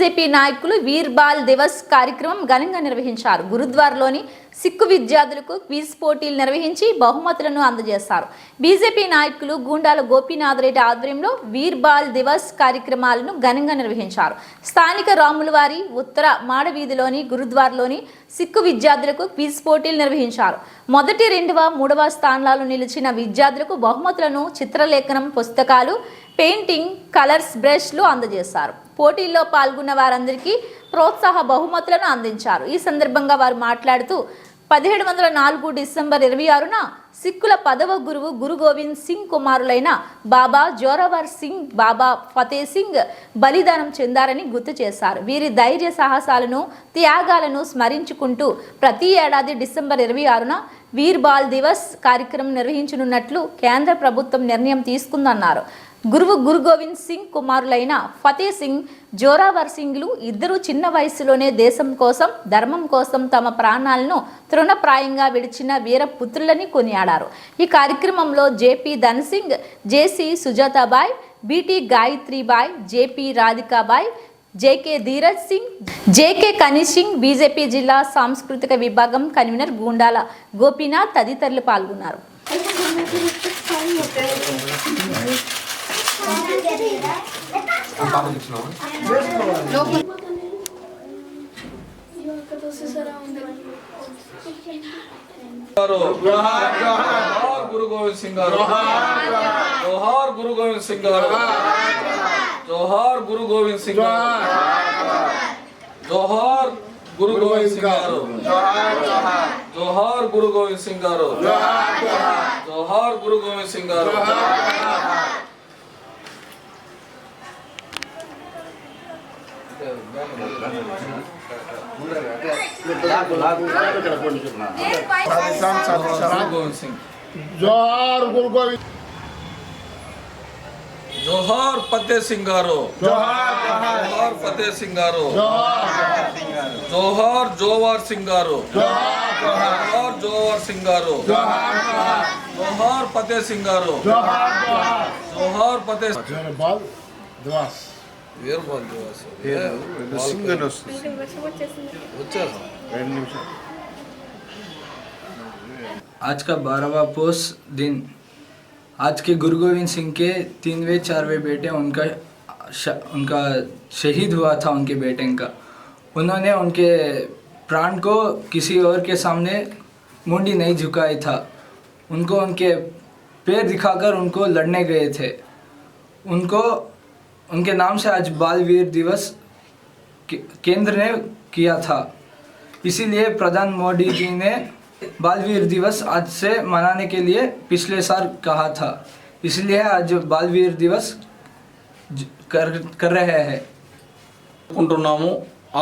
BJP నాయకులు వీర్ ball Divas కార్యక్రమం ఘనంగా నిర్వహించారు. గురుద్వారాలోని సిక్కు విద్యార్థులకు క్విజ్ పోటీలు నిర్వహించి బహుమతులను అందజేశారు. బీజేపీ నాయకులు గూండాల గోపీనాథ్ రెడ్డి ఆధ్వర్యంలో వీర్ బాల్ దివస్ కార్యక్రమాలను ఘనంగా నిర్వహించారు. స్థానిక రాములవారి ఉత్తర మాడవీధిలోని గురుద్వారాలోని సిక్కు విద్యార్థులకు క్విజ్ పోటీలు నిర్వహించారు. మొదటి, రెండవ, మూడవ స్థానాలు నిలిచిన విద్యార్థులకు బహుమతులను, చిత్రలేఖనం, పుస్తకాలు, పెయింటింగ్, కలర్స్ బ్రష్లు అందజేశారు. పోటీల్లో పాల్గొన్న వారందరికీ ప్రోత్సాహ బహుమతులను అందించారు. ఈ సందర్భంగా వారు మాట్లాడుతూ 1704 డిసెంబర్ 26న సిక్కుల 10వ గురువు గురు గోవింద్ సింగ్ కుమారులైన బాబా జోరావర్ సింగ్, బాబా ఫతే సింగ్ బలిదానం చెందారని గుర్తు చేశారు. వీరి ధైర్య సాహసాలను, త్యాగాలను స్మరించుకుంటూ ప్రతి ఏడాది డిసెంబర్ 26న వీర్ బాల్ దివస్ కార్యక్రమం నిర్వహించనున్నట్లు కేంద్ర ప్రభుత్వం నిర్ణయం తీసుకుందన్నారు. గురువు గురు గోవింద్ సింగ్ కుమారులైన ఫతే సింగ్, జోరావర్ సింగ్లు ఇద్దరు చిన్న వయసులోనే దేశం కోసం, ధర్మం కోసం తమ ప్రాణాలను తృణప్రాయంగా విడిచిన వీరపుత్రులని కొనియాడారు. ఈ కార్యక్రమంలో JP Dhansingh, JC Sujatabai, BT Gayatribai, JP Radhikabai, JK Dheeraj Singh, JK Kaneesh Singh, BJP జిల్లా సాంస్కృతిక విభాగం కన్వీనర్ గూండాల గోపీనాథ్ తదితరులు పాల్గొన్నారు. गुरु गोविंद सिंह जोहार, गुरु गोविंद सिंह जोहार, गुरु गोविंद सिंह जोहार, गुरु गोविंद सिंह जोहार, गुरु गोविंद सिंह जोहार, गुरु गोविंद सिंह जोहार गुरु गोविंद, जोहार फतेह सिंह गारो, जोहार फतेह सिंह गारो, जोहार जोवार सिंह गारो, जोहार जोवार सिंह गारो, जोहार फतेह सिंह गारो, जोहार फतेह बाल दिवस వీర్ బాల్ దివస్ आज का 12वां पोष दिन आज के गुरु गोविंद सिंह के 3वें 4वें बेटे उनका शहीद हुआ था। उनके बेटे का उन्होंने उनके प्राण को किसी और के सामने मुंडी नहीं झुकाई था। उनको उनके पैर दिखाकर उनको लड़ने गए थे। उनके नाम से आज बाल वीर दिवस केंद्र ने किया था। इसीलिए प्रधान मोदी जी ने बाल वीर दिवस आज से मनाने के लिए पिछले साल कहा था। इसलिए आज बाल वीर दिवस कर रहे हैं।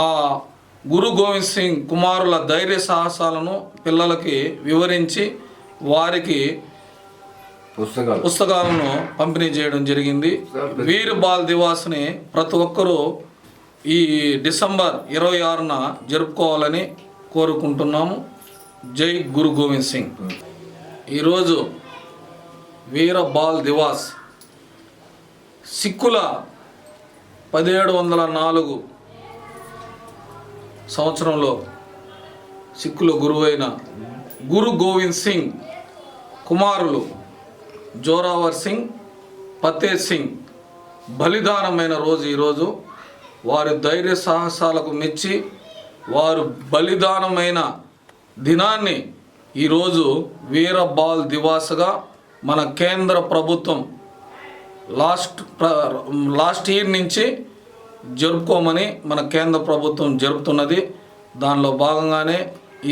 ఆ గురు గోవింద్ సింగ్ కుమారుల ధైర్య సాహసాలను పిల్లలకి వివరించి వారికి పుస్తకాలను పంపిణీ చేయడం జరిగింది. వీర్ బాల్ దివాస్ని ప్రతి ఒక్కరూ ఈ డిసెంబర్ 26న జరుపుకోవాలని కోరుకుంటున్నాము. జై గురు గోవింద్ సింగ్. ఈరోజు వీర బాల్ దివాస్ సిక్కుల 1704 సంవత్సరంలో సిక్కుల గురువైన గురు గోవింద్ సింగ్ కుమారులు జోరావర్ సింగ్, ఫతే సింగ్ బలిదానమైన రోజు ఈరోజు. వారి ధైర్య సాహసాలకు మెచ్చి వారు బలిదానమైన దినాన్ని ఈరోజు వీర బాల్ దివాస్గా మన కేంద్ర ప్రభుత్వం లాస్ట్ ఇయర్ నుంచి జరుపుకోమని మన కేంద్ర ప్రభుత్వం జరుపుతున్నది. దానిలో భాగంగానే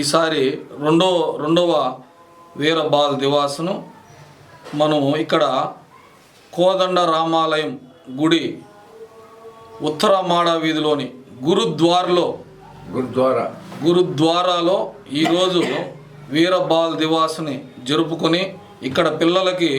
ఈసారి రెండవ వీర బాల్ దివాస్ను మనం ఇక్కడ కోదండ రామాలయం గుడి ఉత్తర మాడ వీధిలోని గురుద్వారాలో ఈరోజు వీర బాల్ దివాస్ని జరుపుకొని ఇక్కడ పిల్లలకి